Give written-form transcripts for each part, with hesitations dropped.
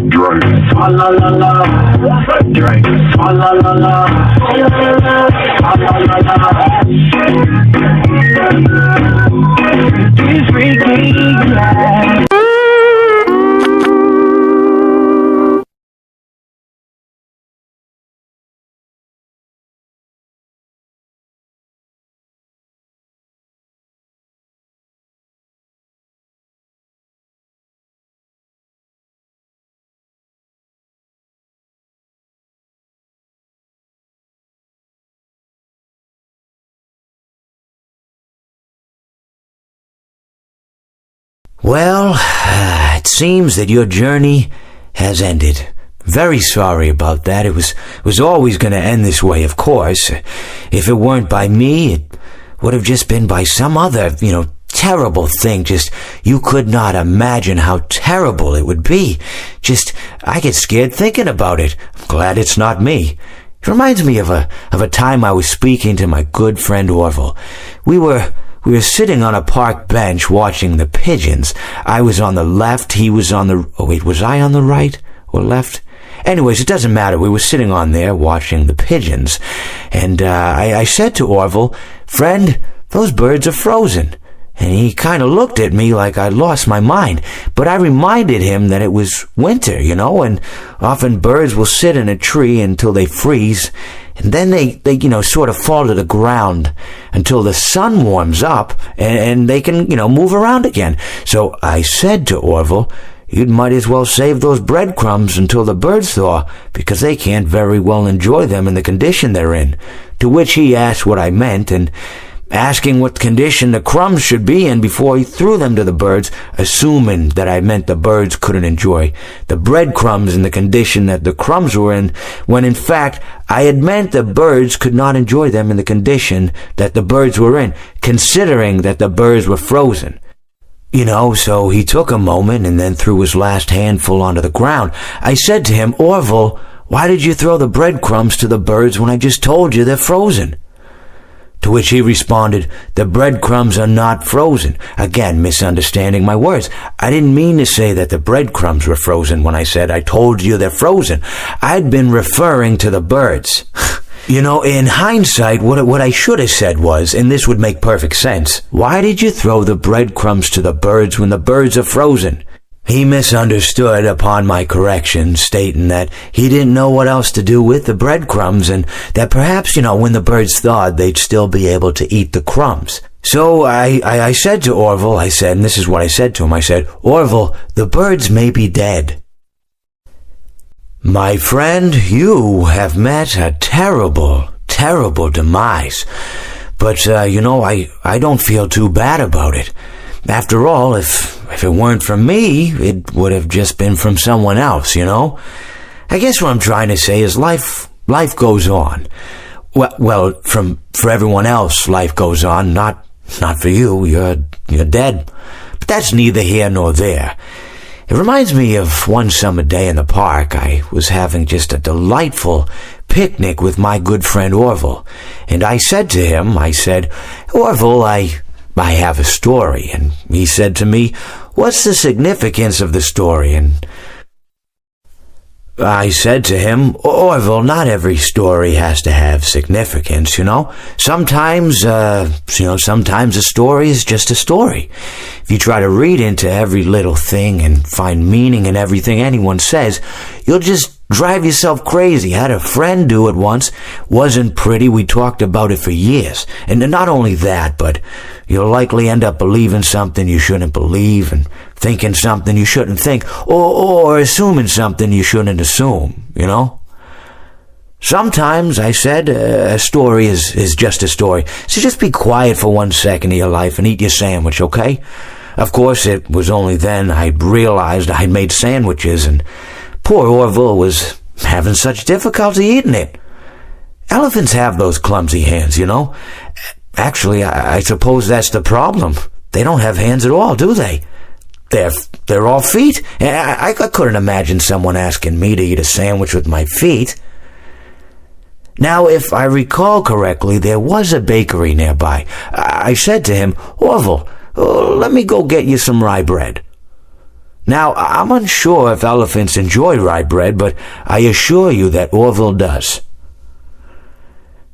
Drink. La la la. Drink. La la la. La la la. He's freaky, yeah. Well, it seems that your journey has ended. Very sorry about that. It was always going to end this way, of course. If it weren't by me, it would have just been by some other, terrible thing. Just, you could not imagine how terrible it would be. Just, I get scared thinking about it. I'm glad it's not me. It reminds me of a time I was speaking to my good friend Orville. We were sitting on a park bench watching the pigeons. I was on the left, he was on the... Oh, wait, was I on the right or left? Anyways, it doesn't matter. We were sitting on there watching the pigeons. And I said to Orville, "Friend, those birds are frozen." And he kind of looked at me like I'd lost my mind. But I reminded him that it was winter, and often birds will sit in a tree until they freeze. And then they sort of fall to the ground until the sun warms up and they can, move around again. So I said to Orville, "You might as well save those breadcrumbs until the birds thaw, because they can't very well enjoy them in the condition they're in." To which he asked what I meant, and asking what condition the crumbs should be in before he threw them to the birds, assuming that I meant the birds couldn't enjoy the breadcrumbs in the condition that the crumbs were in, when in fact I had meant the birds could not enjoy them in the condition that the birds were in, considering that the birds were frozen. So he took a moment and then threw his last handful onto the ground. I said to him, "Orville, why did you throw the breadcrumbs to the birds when I just told you they're frozen?" To which he responded, "The breadcrumbs are not frozen." Again, misunderstanding my words. I didn't mean to say that the breadcrumbs were frozen when I said I told you they're frozen. I'd been referring to the birds. In hindsight, what I should have said was, and this would make perfect sense, "Why did you throw the breadcrumbs to the birds when the birds are frozen?" He misunderstood upon my correction, stating that he didn't know what else to do with the breadcrumbs, and that perhaps, when the birds thawed, they'd still be able to eat the crumbs. So I said to Orville, and this is what I said to him, I said, "Orville, the birds may be dead." My friend, you have met a terrible, terrible demise. But, I don't feel too bad about it. After all, if it weren't from me, it would have just been from someone else, I guess what I'm trying to say is life goes on. Well, for everyone else, life goes on, not for you. You're dead. But that's neither here nor there. It reminds me of one summer day in the park. I was having just a delightful picnic with my good friend Orville. And I said to him, "Orville, I have a story." And he said to me, "What's the significance of the story?" And I said to him, "Orville, not every story has to have significance, Sometimes a story is just a story. If you try to read into every little thing and find meaning in everything anyone says, you'll just drive yourself crazy. I had a friend do it once. Wasn't pretty. We talked about it for years. And not only that, but you'll likely end up believing something you shouldn't believe, and thinking something you shouldn't think, or assuming something you shouldn't assume, Sometimes, I said, a story is just a story. So just be quiet for 1 second of your life and eat your sandwich, okay? Of course, it was only then I realized I'd made sandwiches, and poor Orville was having such difficulty eating it. Elephants have those clumsy hands, Actually, I suppose that's the problem. They don't have hands at all, do they? They're all feet. I couldn't imagine someone asking me to eat a sandwich with my feet. Now, if I recall correctly, there was a bakery nearby. I said to him, "Orville, let me go get you some rye bread." Now, I'm unsure if elephants enjoy rye bread, but I assure you that Orville does.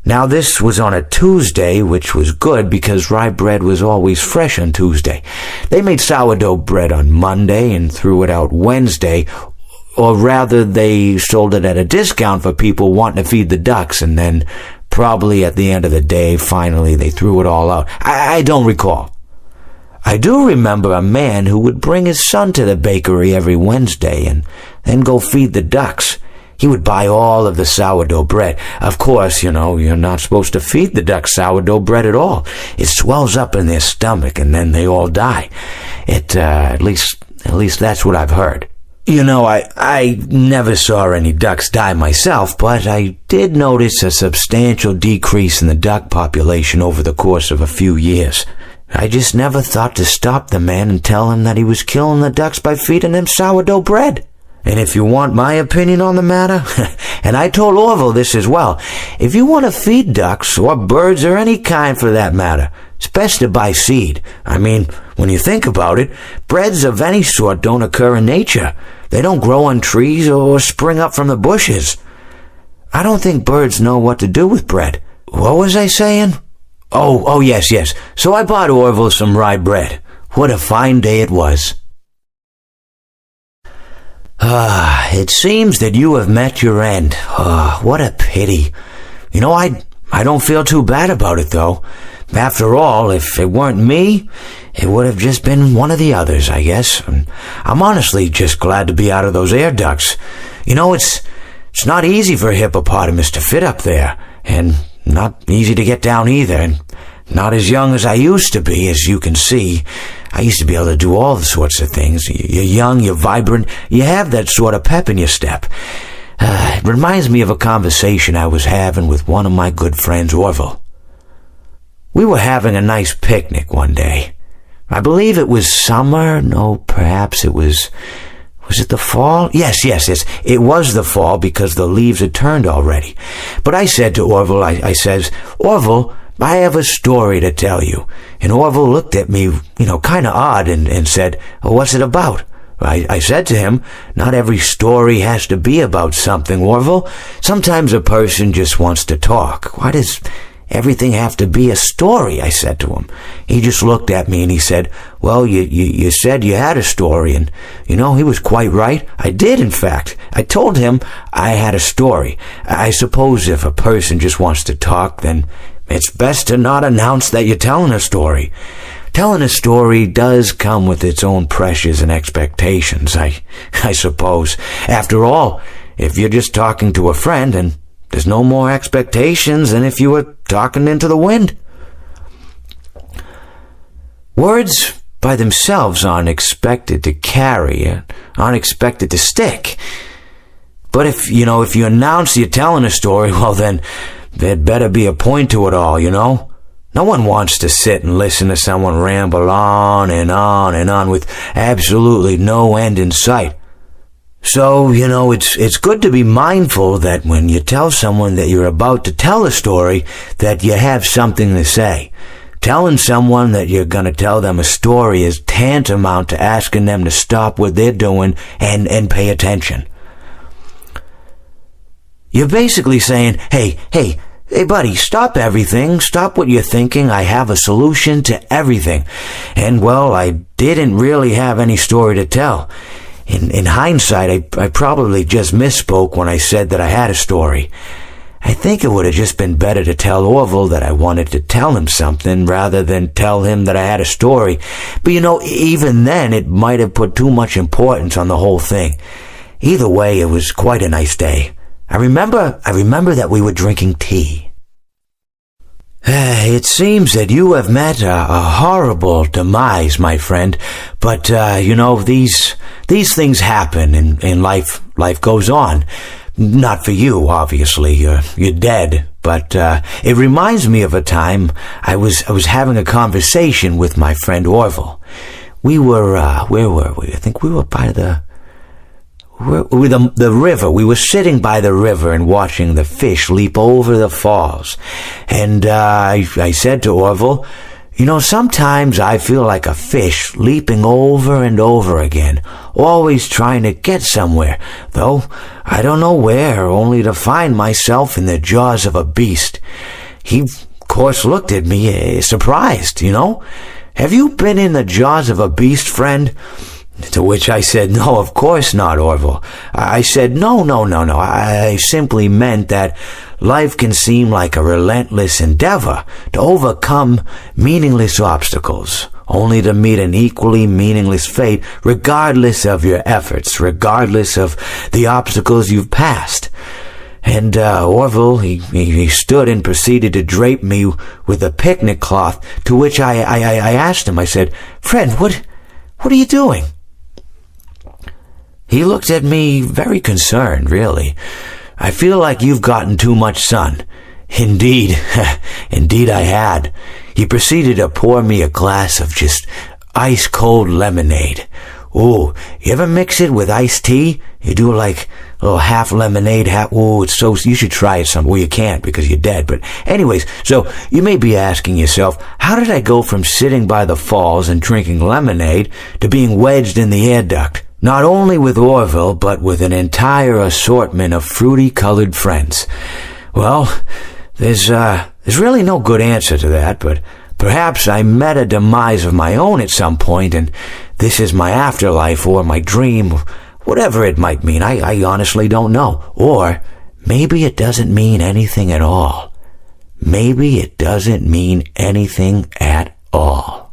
Now, this was on a Tuesday, which was good because rye bread was always fresh on Tuesday. They made sourdough bread on Monday and threw it out Wednesday, or rather they sold it at a discount for people wanting to feed the ducks, and then probably at the end of the day, finally they threw it all out. I don't recall. I do remember a man who would bring his son to the bakery every Wednesday and then go feed the ducks. He would buy all of the sourdough bread. Of course, you're not supposed to feed the ducks sourdough bread at all. It swells up in their stomach and then they all die. At least that's what I've heard. I never saw any ducks die myself, but I did notice a substantial decrease in the duck population over the course of a few years. I just never thought to stop the man and tell him that he was killing the ducks by feeding them sourdough bread. And if you want my opinion on the matter, and I told Orville this as well, if you want to feed ducks, or birds, or any kind for that matter, it's best to buy seed. I mean, when you think about it, breads of any sort don't occur in nature. They don't grow on trees or spring up from the bushes. I don't think birds know what to do with bread. What was I saying? Oh, yes. So I bought Orville some rye bread. What a fine day it was. It seems that you have met your end. What a pity. I don't feel too bad about it, though. After all, if it weren't me, it would have just been one of the others, I guess. I'm honestly just glad to be out of those air ducts. It's not easy for a hippopotamus to fit up there, and not easy to get down either, and not as young as I used to be, as you can see. I used to be able to do all sorts of things. You're young, you're vibrant, you have that sort of pep in your step. It reminds me of a conversation I was having with one of my good friends, Orville. We were having a nice picnic one day. I believe it was summer. No, perhaps it was it the fall? Yes. It was the fall because the leaves had turned already. But I said to Orville, I says, Orville, I have a story to tell you. And Orville looked at me, kind of odd and said, what's it about? I said to him, not every story has to be about something, Orville. Sometimes a person just wants to talk. Why does everything have to be a story? I said to him. He just looked at me and he said, well, you said you had a story, and, he was quite right. I did, in fact. I told him I had a story. I suppose if a person just wants to talk, then it's best to not announce that you're telling a story. Telling a story does come with its own pressures and expectations, I suppose. After all, if you're just talking to a friend, and there's no more expectations than if you were talking into the wind. Words by themselves aren't expected to carry, aren't expected to stick. But if you announce you're telling a story, well then, there'd better be a point to it all, No one wants to sit and listen to someone ramble on and on and on with absolutely no end in sight. So, it's good to be mindful that when you tell someone that you're about to tell a story, that you have something to say. Telling someone that you're going to tell them a story is tantamount to asking them to stop what they're doing and pay attention. You're basically saying, hey, buddy, stop everything. Stop what you're thinking. I have a solution to everything. And, well, I didn't really have any story to tell. In hindsight, I probably just misspoke when I said that I had a story. I think it would have just been better to tell Orville that I wanted to tell him something rather than tell him that I had a story. But, even then, it might have put too much importance on the whole thing. Either way, it was quite a nice day. I remember that we were drinking tea. It seems that you have met a horrible demise, my friend. But, these things happen in life. Life goes on. Not for you, obviously. You're dead. But it reminds me of a time I was having a conversation with my friend Orville. We were, where were we? I think we were by the river. We were sitting by the river and watching the fish leap over the falls. And I said to Orville, You know, sometimes I feel like a fish leaping over and over again, always trying to get somewhere, though I don't know where, only to find myself in the jaws of a beast. He, of course, looked at me, surprised, you know. Have you been in the jaws of a beast, friend? To which I said, no, of course not, Orville. I said, no. I simply meant that life can seem like a relentless endeavor to overcome meaningless obstacles, only to meet an equally meaningless fate, regardless of your efforts, regardless of the obstacles you've passed. And Orville, he stood and proceeded to drape me with a picnic cloth, to which I asked him, I said, friend, what are you doing? He looked at me very concerned, really. I feel like you've gotten too much sun. Indeed, indeed I had. He proceeded to pour me a glass of just ice-cold lemonade. Ooh, you ever mix it with iced tea? You do like a little half lemonade, it's so, you should try it some. Well, you can't because you're dead. But anyways, so you may be asking yourself, how did I go from sitting by the falls and drinking lemonade to being wedged in the air duct? Not only with Orville, but with an entire assortment of fruity-colored friends. Well, there's really no good answer to that, but perhaps I met a demise of my own at some point, and this is my afterlife or my dream, whatever it might mean. I honestly don't know. Or maybe it doesn't mean anything at all. Maybe it doesn't mean anything at all.